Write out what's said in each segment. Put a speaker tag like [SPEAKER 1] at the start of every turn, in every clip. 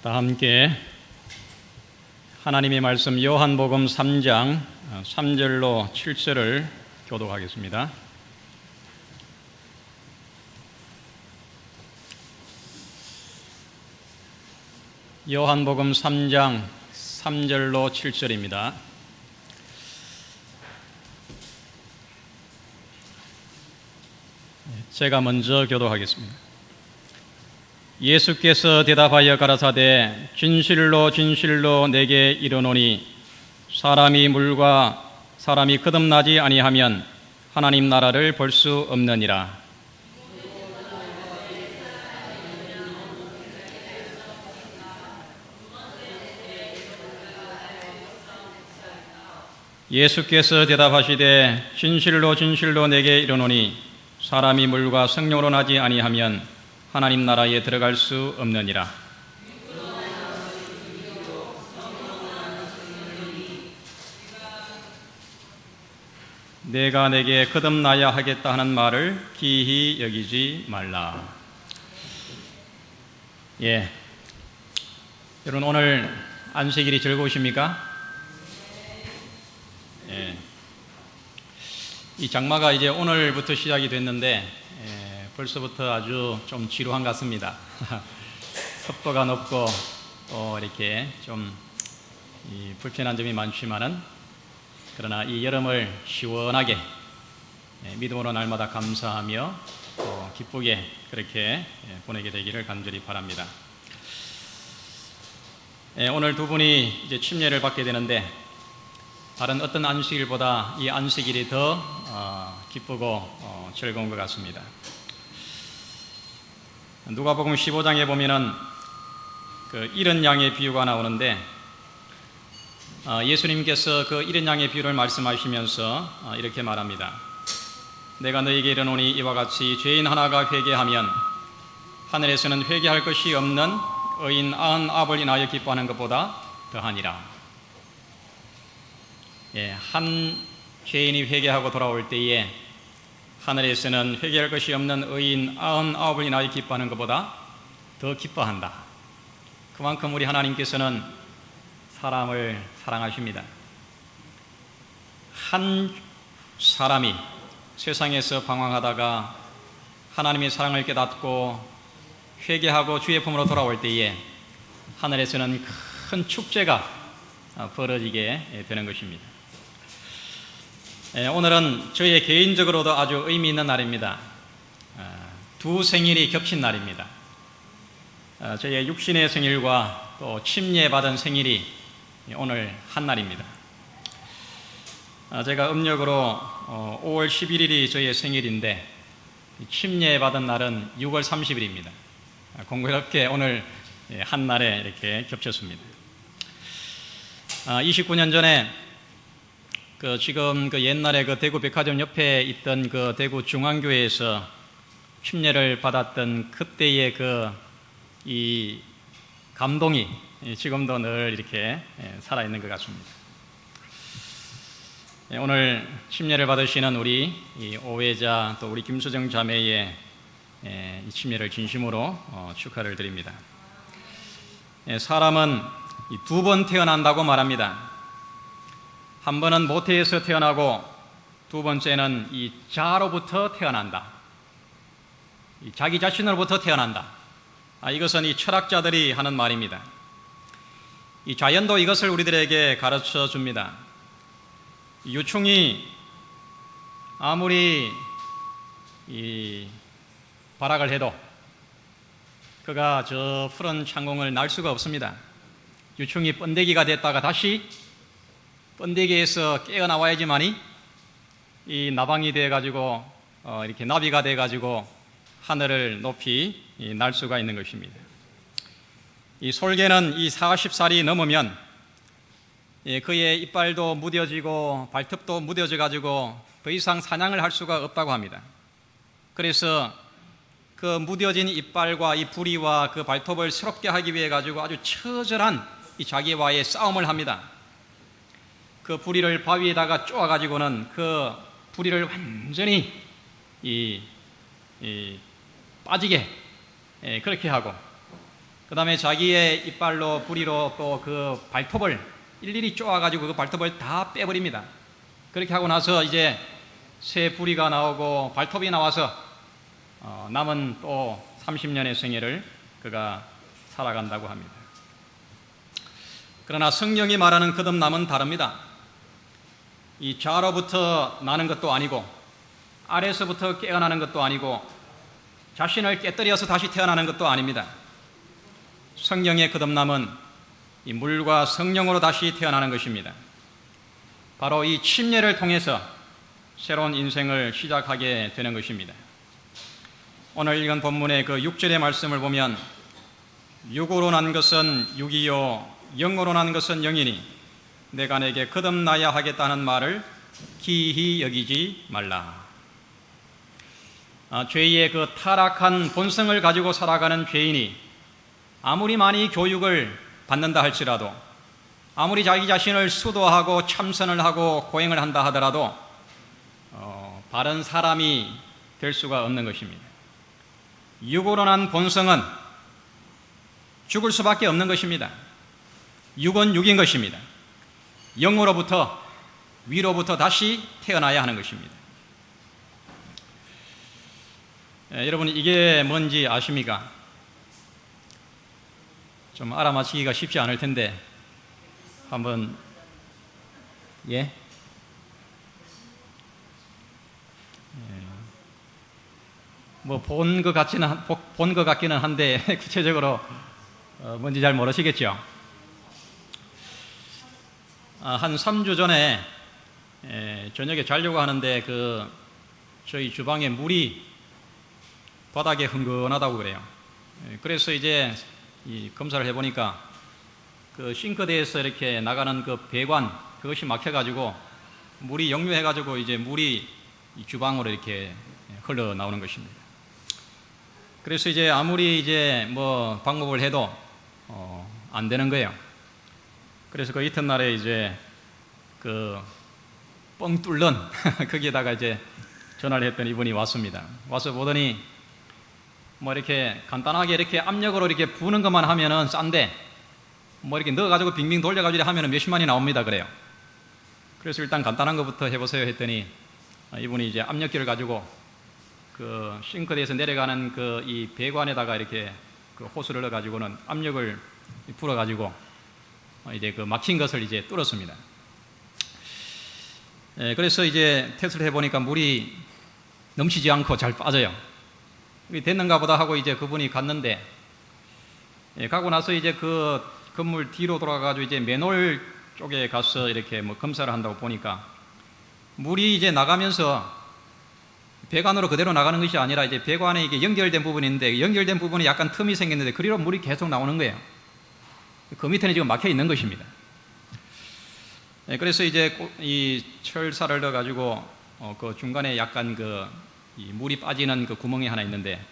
[SPEAKER 1] 다 함께 하나님의 말씀 요한복음 3장 3절로 7절을 교독하겠습니다. 요한복음 3장 3절로 7절입니다. 제가 먼저 교독하겠습니다. 예수께서 대답하여 가라사대 진실로 진실로 내게 이르노니 사람이 물과 사람이 거듭나지 아니하면 하나님 나라를 볼 수 없느니라. 예수께서 대답하시되 진실로 진실로 내게 이르노니 사람이 물과 성령으로 나지 아니하면 하나님 나라에 들어갈 수 없느니라. 내가 내게 거듭나야 하겠다 하는 말을 기히 여기지 말라. 여러분 오늘 안식일이 즐거우십니까? 이 장마가 이제 오늘부터 시작이 됐는데 벌써부터 아주 좀 지루한 것 같습니다. 습도가 높고 이렇게 좀 불편한 점이 많지만은 그러나 이 여름을 시원하게 믿음으로 날마다 감사하며 기쁘게 그렇게 보내게 되기를 간절히 바랍니다. 오늘 두 분이 이제 침례를 받게 되는데 다른 어떤 안식일보다 이 안식일이 더 기쁘고 즐거운 것 같습니다. 누가복음 15장에 보면은 그 일흔 양의 비유가 나오는데 예수님께서 그 일흔 양의 비유를 말씀하시면서 이렇게 말합니다. 내가 너희에게 이르노니 이와 같이 죄인 하나가 회개하면 하늘에서는 회개할 것이 없는 의인 99을 인하여 기뻐하는 것보다 더하니라. 한 죄인이 회개하고 돌아올 때에 하늘에서는 회개할 것이 없는 의인 99을 인하여 기뻐하는 것보다 더 기뻐한다. 그만큼 우리 하나님께서는 사람을 사랑하십니다. 한 사람이 세상에서 방황하다가 하나님의 사랑을 깨닫고 회개하고 주의 품으로 돌아올 때에 하늘에서는 큰 축제가 벌어지게 되는 것입니다. 오늘은 저의 개인적으로도 아주 의미 있는 날입니다. 두 생일이 겹친 날입니다. 저의 육신의 생일과 또 침례받은 생일이 오늘 한 날입니다. 제가 음력으로 5월 11일이 저의 생일인데 침례받은 날은 6월 30일입니다. 공교롭게 오늘 한 날에 이렇게 겹쳤습니다. 29년 전에 지금 옛날에 대구 백화점 옆에 있던 대구 중앙교회에서 침례를 받았던 그때의 이 감동이 지금도 늘 이렇게 살아있는 것 같습니다. 오늘 침례를 받으시는 우리 오회자 또 우리 김수정 자매의 이 침례를 진심으로 축하를 드립니다. 사람은 두 번 태어난다고 말합니다. 한 번은 모태에서 태어나고 두 번째는 이 자로부터 태어난다. 자기 자신으로부터 태어난다. 이것은 이 철학자들이 하는 말입니다. 이 자연도 이것을 우리들에게 가르쳐 줍니다. 유충이 아무리 발악을 해도 그가 저 푸른 창공을 날 수가 없습니다. 유충이 번데기가 됐다가 다시 번데기에서 깨어나와야지만이 이 나방이 돼가지고 이렇게 나비가 돼가지고 하늘을 높이 날 수가 있는 것입니다. 이 솔개는 이 40살이 넘으면 그의 이빨도 무뎌지고 발톱도 무뎌져 가지고 더 이상 사냥을 할 수가 없다고 합니다. 그래서 그 무뎌진 이빨과 이 부리와 그 발톱을 새롭게 하기 위해 가지고 아주 처절한 이 자기와의 싸움을 합니다. 그 부리를 바위에다가 쪼아 가지고는 그 부리를 완전히 빠지게 그렇게 하고 그 다음에 자기의 이빨로 부리로 또 그 발톱을 일일이 쪼아가지고 그 발톱을 다 빼버립니다. 그렇게 하고 나서 이제 새 부리가 나오고 발톱이 나와서 남은 또 30년의 생애를 그가 살아간다고 합니다. 그러나 성령이 말하는 거듭남은 다릅니다. 이 좌로부터 나는 것도 아니고 아래에서부터 깨어나는 것도 아니고 자신을 깨뜨려서 다시 태어나는 것도 아닙니다. 성령의 거듭남은 이 물과 성령으로 다시 태어나는 것입니다. 바로 이 침례를 통해서 새로운 인생을 시작하게 되는 것입니다. 오늘 읽은 본문의 그 6절의 말씀을 보면 육으로 난 것은 육이요 영으로 난 것은 영이니 내가 내게 거듭나야 하겠다는 말을 기히 여기지 말라. 죄의 그 타락한 본성을 가지고 살아가는 죄인이 아무리 많이 교육을 받는다 할지라도 아무리 자기 자신을 수도하고 참선을 하고 고행을 한다 하더라도 바른 사람이 될 수가 없는 것입니다. 육으로 난 본성은 죽을 수밖에 없는 것입니다. 육은 육인 것입니다. 영으로부터 위로부터 다시 태어나야 하는 것입니다. 여러분 이게 뭔지 아십니까? 좀 알아맞히기가 쉽지 않을 텐데 한번 뭐 본 것 같기는 한데 구체적으로 뭔지 잘 모르시겠죠? 한 3주 전에 저녁에 자려고 하는데 저희 주방에 물이 바닥에 흥건하다고 그래요. 그래서 이제 이 검사를 해보니까 그 싱크대에서 이렇게 나가는 그 배관 그것이 막혀가지고 물이 역류해가지고 이제 물이 이 주방으로 이렇게 흘러나오는 것입니다. 그래서 이제 아무리 이제 뭐 방법을 해도 안 되는 거예요. 그래서 그 이튿날에 이제 그 뻥 뚫는 거기에다가 이제 전화를 했더니 이분이 왔습니다. 와서 보더니 뭐 이렇게 간단하게 이렇게 압력으로 이렇게 부는 것만 하면은 싼데 뭐 이렇게 넣어가지고 빙빙 돌려가지고 하면은 몇십만이 나옵니다. 그래요. 그래서 일단 간단한 것부터 해보세요 했더니 이분이 이제 압력기를 가지고 그 싱크대에서 내려가는 그 이 배관에다가 이렇게 그 호스를 넣어가지고는 압력을 불어가지고 이제 그 막힌 것을 이제 뚫었습니다. 그래서 이제 테스트를 해보니까 물이 넘치지 않고 잘 빠져요. 됐는가 보다 하고 이제 그분이 갔는데, 가고 나서 이제 그 건물 뒤로 돌아가가지고 이제 맨홀 쪽에 가서 이렇게 뭐 검사를 한다고 보니까 물이 이제 나가면서 배관으로 그대로 나가는 것이 아니라 이제 배관에 이게 연결된 부분이 있는데 연결된 부분이 약간 틈이 생겼는데 그리로 물이 계속 나오는 거예요. 그 밑에는 지금 막혀 있는 것입니다. 그래서 이제 이 철사를 넣어가지고 그 중간에 약간 이 물이 빠지는 그 구멍이 하나 있는데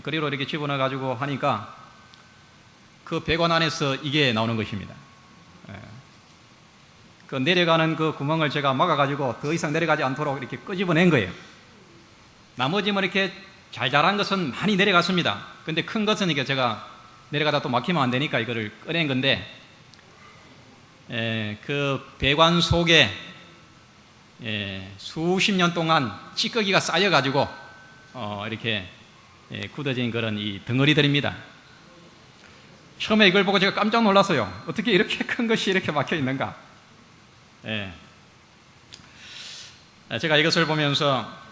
[SPEAKER 1] 그리로 이렇게 집어넣어가지고 하니까 그 배관 안에서 이게 나오는 것입니다. 그 내려가는 그 구멍을 제가 막아가지고 더 이상 내려가지 않도록 이렇게 끄집어낸 거예요. 나머지 뭐 이렇게 잘잘한 것은 많이 내려갔습니다. 근데 큰 것은 이게 제가 내려가다 또 막히면 안 되니까 이거를 꺼낸 건데, 그 배관 속에 수십 년 동안 찌꺼기가 쌓여가지고 이렇게 굳어진 그런 이 덩어리들입니다. 처음에 이걸 보고 제가 깜짝 놀랐어요. 어떻게 이렇게 큰 것이 이렇게 막혀 있는가? 제가 이것을 보면서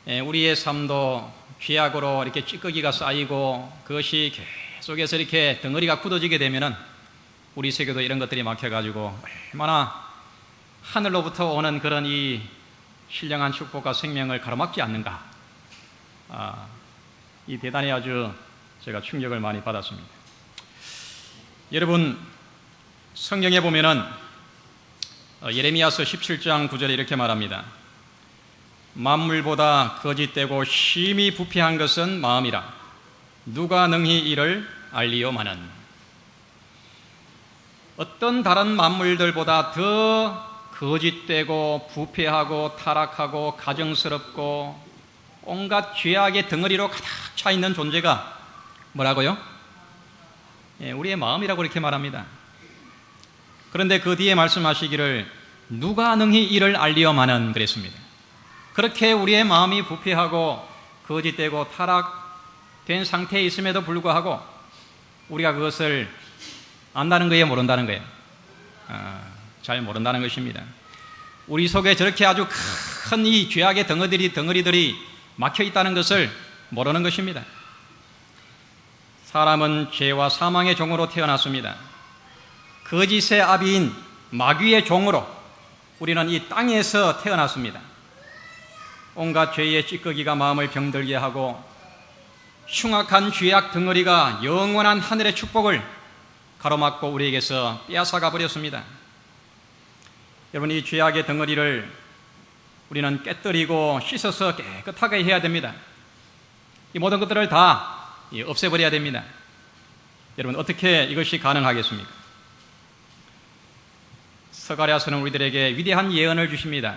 [SPEAKER 1] 우리의 삶도 죄악으로 이렇게 찌꺼기가 쌓이고 그것이 계속해서 이렇게 덩어리가 굳어지게 되면은 우리 세계도 이런 것들이 막혀가지고 얼마나 하늘로부터 오는 그런 이 신령한 축복과 생명을 가로막지 않는가. 이 대단히 아주 제가 충격을 많이 받았습니다. 여러분, 성경에 보면은 예레미야서 17장 9절에 이렇게 말합니다. 만물보다 거짓되고 심히 부패한 것은 마음이라 누가 능히 이를 알리오마는. 어떤 다른 만물들보다 더 거짓되고 부패하고 타락하고 가증스럽고 온갖 죄악의 덩어리로 가득 차 있는 존재가 뭐라고요? 우리의 마음이라고 이렇게 말합니다. 그런데 그 뒤에 말씀하시기를 누가 능히 이를 알리엄하는 그랬습니다. 그렇게 우리의 마음이 부패하고 거짓되고 타락된 상태에 있음에도 불구하고 우리가 그것을 안다는 거예요, 모른다는 거예요? 잘 모른다는 것입니다. 우리 속에 저렇게 아주 큰 이 죄악의 덩어리들이 막혀 있다는 것을 모르는 것입니다. 사람은 죄와 사망의 종으로 태어났습니다. 거짓의 아비인 마귀의 종으로 우리는 이 땅에서 태어났습니다. 온갖 죄의 찌꺼기가 마음을 병들게 하고 흉악한 죄악 덩어리가 영원한 하늘의 축복을 가로막고 우리에게서 빼앗아가 버렸습니다. 여러분, 이 죄악의 덩어리를 우리는 깨뜨리고 씻어서 깨끗하게 해야 됩니다. 이 모든 것들을 다 없애버려야 됩니다. 여러분, 어떻게 이것이 가능하겠습니까? 스가랴서는 우리들에게 위대한 예언을 주십니다.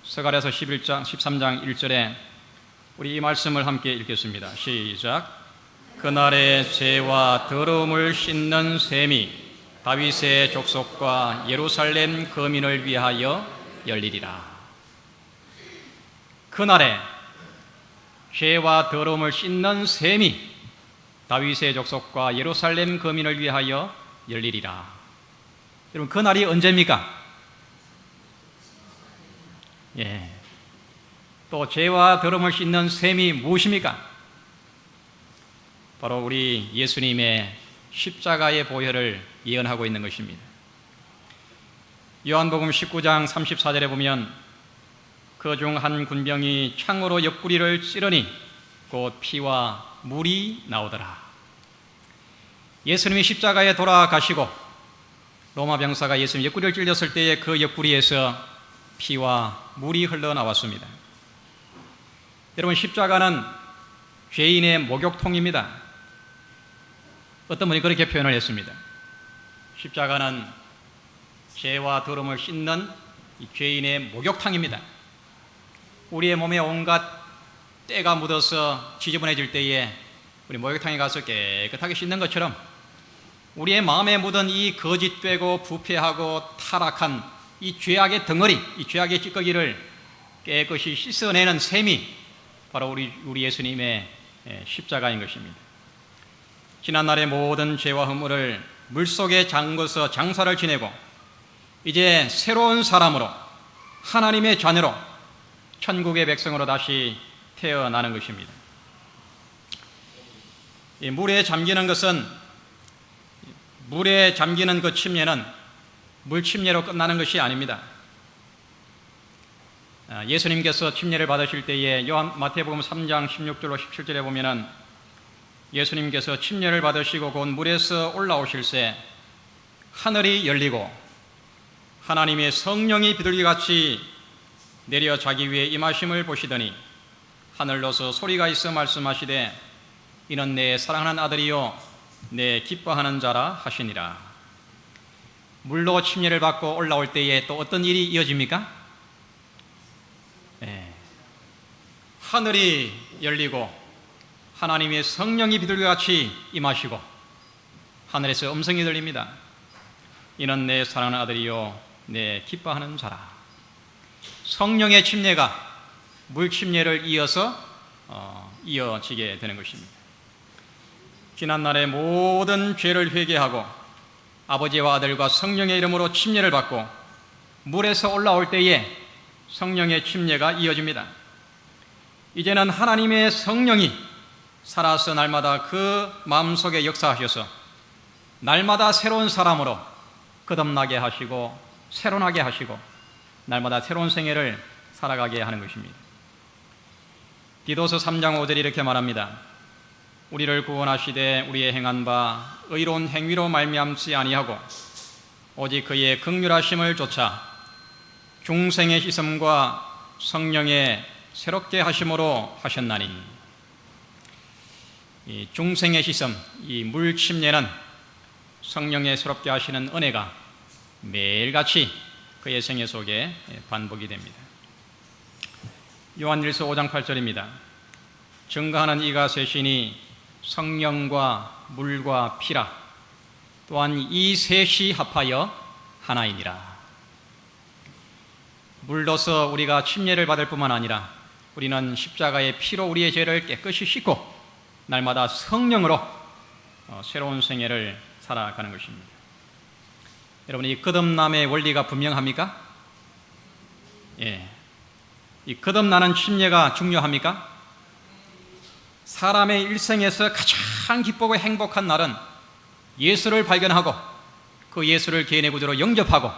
[SPEAKER 1] 스가랴서 13장 1절에 우리 이 말씀을 함께 읽겠습니다. 시작. 그날에 죄와 더러움을 씻는 셈이 다윗의 족속과 예루살렘 거민을 위하여 열리리라. 그날에 죄와 더러움을 씻는 셈이 다윗의 족속과 예루살렘 거민을 위하여 열리리라. 여러분, 그날이 언제입니까? 또 죄와 더러움을 씻는 셈이 무엇입니까? 바로 우리 예수님의 십자가의 보혈을 예언하고 있는 것입니다. 요한복음 19장 34절에 보면 그 중 한 군병이 창으로 옆구리를 찌르니 곧 피와 물이 나오더라. 예수님이 십자가에 돌아가시고 로마 병사가 예수님 옆구리를 찔렸을 때에 그 옆구리에서 피와 물이 흘러나왔습니다. 여러분, 십자가는 죄인의 목욕통입니다. 어떤 분이 그렇게 표현을 했습니다. 십자가는 죄와 더러움을 씻는 이 죄인의 목욕탕입니다. 우리의 몸에 온갖 때가 묻어서 지저분해질 때에 우리 목욕탕에 가서 깨끗하게 씻는 것처럼 우리의 마음에 묻은 이 거짓되고 부패하고 타락한 이 죄악의 덩어리, 이 죄악의 찌꺼기를 깨끗이 씻어내는 셈이 바로 우리 예수님의 십자가인 것입니다. 지난날의 모든 죄와 허물을 물속에 잠궈서 장사를 지내고 이제 새로운 사람으로 하나님의 자녀로 천국의 백성으로 다시 태어나는 것입니다. 이 물에 잠기는 그 침례는 물침례로 끝나는 것이 아닙니다. 예수님께서 침례를 받으실 때에 마태복음 3장 16절로 17절에 보면은 예수님께서 침례를 받으시고 곧 물에서 올라오실새 하늘이 열리고 하나님의 성령이 비둘기같이 내려 자기 위에 임하심을 보시더니 하늘로서 소리가 있어 말씀하시되 이는 내 사랑하는 아들이요 내 기뻐하는 자라 하시니라. 물로 침례를 받고 올라올 때에 또 어떤 일이 이어집니까? 하늘이 열리고 하나님의 성령이 비둘기같이 임하시고 하늘에서 음성이 들립니다. 이는 내 사랑하는 아들이요 내 기뻐하는 자라. 성령의 침례가 물 침례를 이어서 이어지게 되는 것입니다. 지난날의 모든 죄를 회개하고 아버지와 아들과 성령의 이름으로 침례를 받고 물에서 올라올 때에 성령의 침례가 이어집니다. 이제는 하나님의 성령이 살아서 날마다 그 마음속에 역사하셔서 날마다 새로운 사람으로 거듭나게 하시고 새로나게 하시고 날마다 새로운 생애를 살아가게 하는 것입니다. 디도서 3장 5절이 이렇게 말합니다. 우리를 구원하시되 우리의 행한 바 의로운 행위로 말미암지 아니하고 오직 그의 긍휼하심을 쫓아 중생의 씻음과 성령의 새롭게 하심으로 하셨나니. 이 중생의 씻음, 이 물 침례는 성령의 새롭게 하시는 은혜가 매일같이 그의 생애 속에 반복이 됩니다. 요한일서 5장 8절입니다. 증거하는 이가 셋이니 성령과 물과 피라. 또한 이 셋이 합하여 하나이니라. 물로서 우리가 침례를 받을 뿐만 아니라 우리는 십자가의 피로 우리의 죄를 깨끗이 씻고 날마다 성령으로 새로운 생애를 살아가는 것입니다. 여러분, 이 거듭남의 원리가 분명합니까? 예. 이 거듭나는 침례가 중요합니까? 사람의 일생에서 가장 기쁘고 행복한 날은 예수를 발견하고 그 예수를 개인의 구주로 영접하고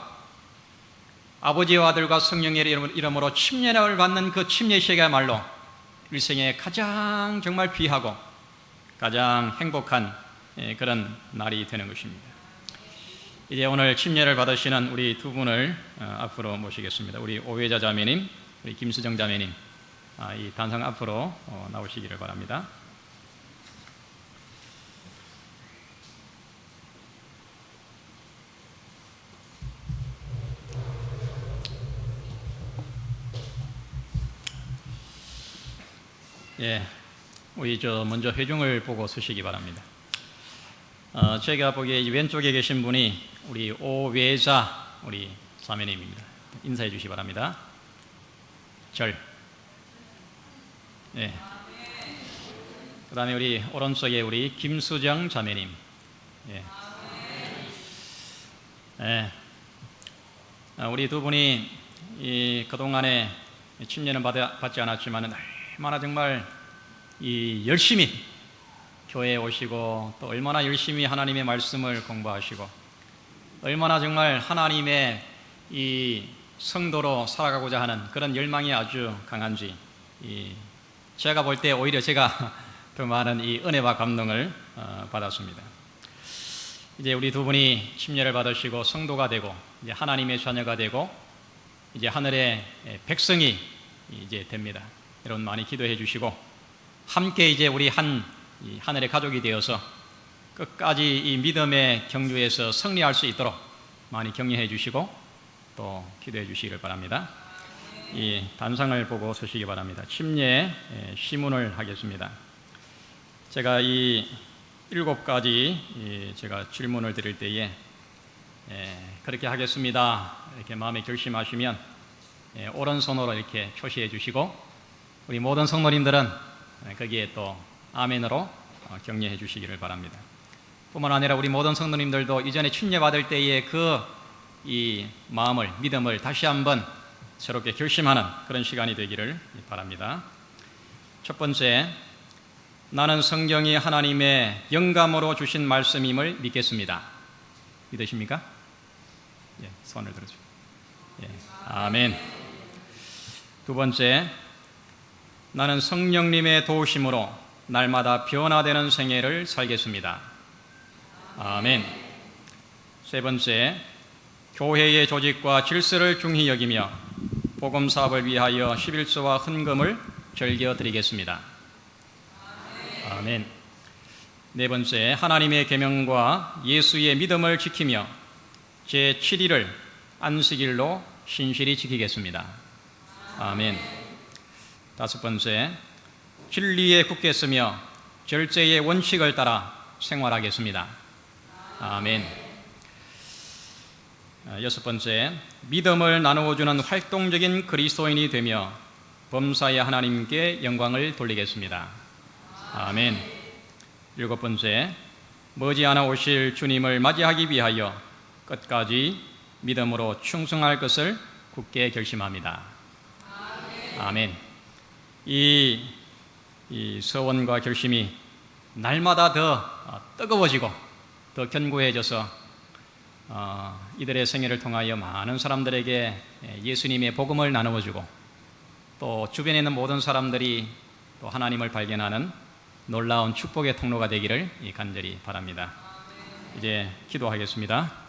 [SPEAKER 1] 아버지와 아들과 성령의 이름으로 침례를 받는 그 침례 시간야말로 일생에 가장 정말 귀하고 가장 행복한 그런 날이 되는 것입니다. 이제 오늘 침례를 받으시는 우리 두 분을 앞으로 모시겠습니다. 우리 오회자 자매님, 우리 김수정 자매님, 이 단상 앞으로 나오시기를 바랍니다. 예, 우리 먼저 회중을 보고 서시기 바랍니다. 제가 보기에 왼쪽에 계신 분이 우리 오외자 우리 자매님입니다. 인사해 주시기 바랍니다. 예. 그 다음에 우리 오른쪽에 우리 김수정 자매님. 예. 예. 우리 두 분이 그동안에 침례는 받지 않았지만 얼마나 정말 열심히 교회에 오시고 또 얼마나 열심히 하나님의 말씀을 공부하시고 얼마나 정말 하나님의 이 성도로 살아가고자 하는 그런 열망이 아주 강한지 제가 볼 때 오히려 제가 더 많은 이 은혜와 감동을 받았습니다. 이제 우리 두 분이 침례를 받으시고 성도가 되고 이제 하나님의 자녀가 되고 이제 하늘의 백성이 이제 됩니다. 여러분 많이 기도해 주시고 함께 이제 우리 하늘의 가족이 되어서 끝까지 이 믿음의 경주에서 승리할 수 있도록 많이 격려해 주시고 또 기도해 주시기를 바랍니다. 이 단상을 보고 서시기 바랍니다. 침례 시문을 하겠습니다. 제가 이 7가지 제가 질문을 드릴 때에 그렇게 하겠습니다 이렇게 마음에 결심하시면 오른손으로 이렇게 표시해 주시고 우리 모든 성도님들은 거기에 또 아멘으로 격려해 주시기를 바랍니다. 뿐만 아니라 우리 모든 성도님들도 이전에 침례 받을 때의 이 마음을, 믿음을 다시 한번 새롭게 결심하는 그런 시간이 되기를 바랍니다. 첫 번째, 나는 성경이 하나님의 영감으로 주신 말씀임을 믿겠습니다. 믿으십니까? 예, 손을 들어주세요. 예, 아멘. 두 번째, 나는 성령님의 도우심으로 날마다 변화되는 생애를 살겠습니다. 아멘. 세 번째, 교회의 조직과 질서를 중히 여기며 복음 사업을 위하여 11조와 헌금을 즐겨 드리겠습니다. 아멘. 네 번째, 하나님의 계명과 예수의 믿음을 지키며 제 7일을 안식일로 신실히 지키겠습니다. 아멘. 다섯 번째, 진리에 굳게 서며 절제의 원칙을 따라 생활하겠습니다. 아멘. 여섯 번째, 믿음을 나누어주는 활동적인 그리스도인이 되며 범사의 하나님께 영광을 돌리겠습니다. 아멘. 일곱 번째, 머지않아 오실 주님을 맞이하기 위하여 끝까지 믿음으로 충성할 것을 굳게 결심합니다. 아멘. 이 서원과 결심이 날마다 더 뜨거워지고 더 견고해져서 이들의 생애를 통하여 많은 사람들에게 예수님의 복음을 나누어주고 또 주변에 있는 모든 사람들이 또 하나님을 발견하는 놀라운 축복의 통로가 되기를 간절히 바랍니다. 이제 기도하겠습니다.